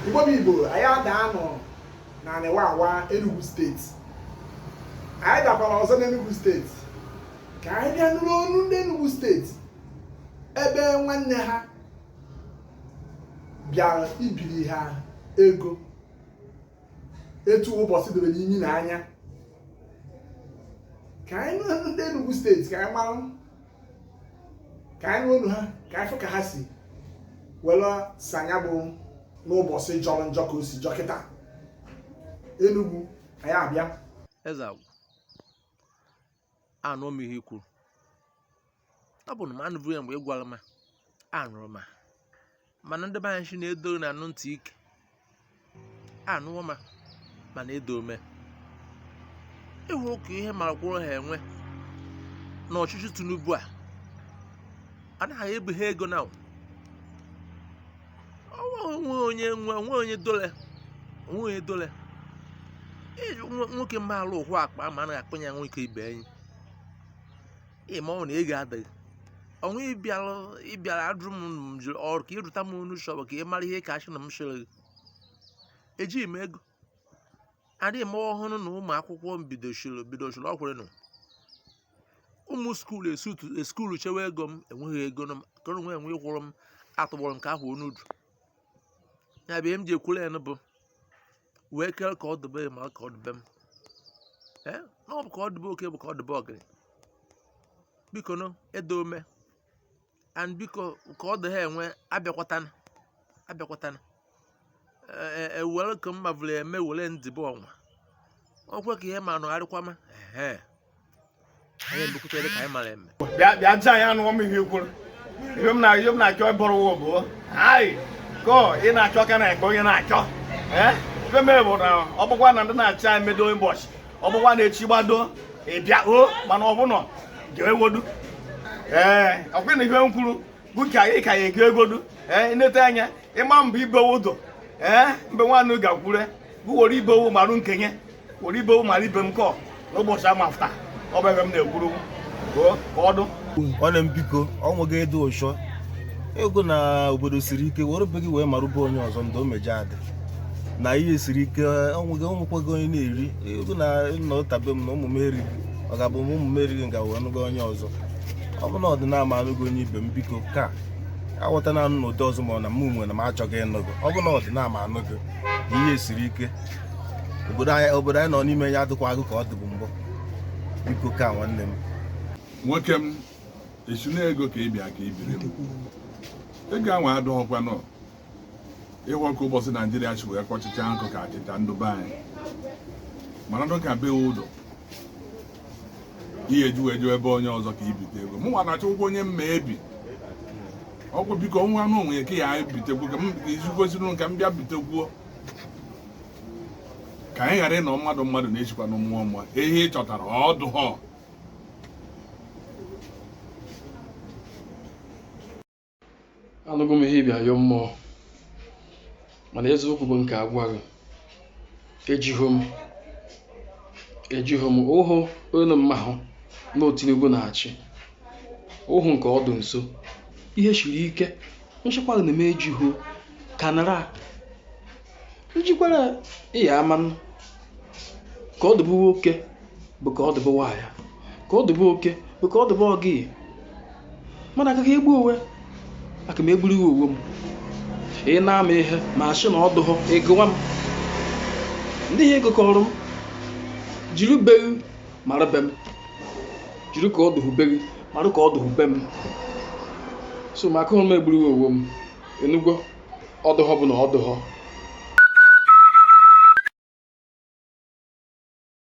Igbo anyị ada nọ na Anewawa Enugu steeti. Anyị dakwara ọzọ n'Enugu steeti ka anyị bịa nụrụ ọnụ ndị Enugu steeti ebe nwanne ha bịara ibiri ha ego etu ụbọchị dobere imi na anya. Ka anyị nụrụ ndị Enugu steeti ka anyị mara ka anyị nụrụ ha ka anyị fụ ka ha si were sanya bụ n'ụbọchị jọrọ njọ ka o si jọkịta. Enugu anyị abịa. Eze agwụ anụ m ihe ikwu ọ bụ na m anụbụ ya mgbe ị gwara m anụrụ m mana ndị be anyị shi na-edo na anụ ntị ike anụwo m mana edo me ịhụ ka ihe mara kwụrụ ha enwe na ọchịchị Tinubu a anaghị ebu ha ego na onwe onye dole nwoke mba alụ ụkwụ akpa ma anaghị akpanya nwoke ibe enyi ịma ọ na ego adịghị ọnwa ịbịara adụrụ m ọrụ ka ịrụta m onu shọbụ ka ị mara ihe ka achị na m shiri ejighị m ego adịghị m ọhụrụ na ụmụ akwụkwọ bidochiri ọkwụrụ ụmụ skuulu chewe ego m enweghị ego m kọrọ nwe enwe ịkwụrụ m atụgbọrọ m ka ahụ onudu ya bụ m ji ekwuru ya bụ wee kere ka ọ dịbe ma ka ọ dịbe m na ọ bụ ka ọ dịbe oke bụ ka ọ dịbe ọgịrị biko no edome and biko ka ọ dị ha enwe abịakwatana ewere ka mma vụrụ eme were ndịbe ọnwa ọkwe ka ihe ma nọgharịkwa ma anyị mbekwutere ka anyị mara eme bịa ji anyị anụọ m ihe ikwuru ihe m na-achọ ịbụrụ ụwa bụ anyị ko ị na-achọ ka na-ekpe onye na-achọ ife mere bụ na ọ bụkwa na ndị na-achị anyị medo ụbọchị ọ bụkwa na-echi gbado ịbịa mana ọ bụnọ ga-ewodu ọkwa na ihe m kwuru bụ ka anyị ka ya ego egodu ịnete anya ịma mbụ ibewu ụdọ mbe nwanne gakwure bụ were ibewu marụ nkenye were ibewu mara ibe m kọ n'ụbọchị amafta ọ bụ ebe m na-ekwuru ka ọdụ nwanne m biko ọ nweghị edo ụchọ ego na obodo siri ike were be gị wee marụba onye ọzọ ndị o meje adị na ihe siri ike onweghị ụmụkwago onye na-eri ego na nna ụtabe m na ụmụ m erighị ọ ga-abụ m ụmụ m erighị nga wee nụgo onye ọzọ ọ bụ na ọdịnama anụgo onye ibe m biko ka aghọta na anụ n'ụdị ọzọ ma ọ na m nwe na m achọghị ịnụgo ọ bụ na ọdịnama anụgo na ihe siri ike obodo anyị nọ n'ime ya adịkwa agụ ka ọ dịbụ mbụ biko ka nwanne m nwoke m esi na ego ka ị bịa ka ibiri m ego ahụ adọghọkwa nọ ịghọ ka ụbọchị Naijiria chi wee kọchịcha nkụ ka achịcha ndụ be anyị mana dọka be ụdọ ihe eji wee jụọ ebe onye ọzọ ka ibite ego mụ nwa na-achọ ụgwọ onye mma ebi ọkwụ biko nwa anụ onwe ka ya bitekwu ka m izugoziri nka m bịa bitekwuo ka anyị ghara ịnọ mmadụ na-echikwa na mmụọ ihe ị chọtara ọdụ họ anụgo m ihe ịbịa yọọ mmụọ mana eziokwu bụ nke agwaghị ejighị m ụhụ olu mmahụ na Tinubu na-achị ụhụ nke ọdụ nso ihe siri ike nchekwa na-eme ejighị kanara njikwara ịya amanụ ka ọ dịbụ nwoke bụ ka ọ dịbụ nwaanyị ka ọ dịbụ oke bụ ka ọ dịbụ ọgị mana agaghị egbu onwe aka m egburu iwe onwe m ị na-ama ihe ma achị na ọdụghọ egowa m ndị ihe egokọrọ m jiri beghị mara be m jiri ka ọ dụhụ beghị mara ka ọ dụhụ be m so maka hụrụ m egburu iwe onwe m enugwo ọdụghọ bụ na ọdụghọ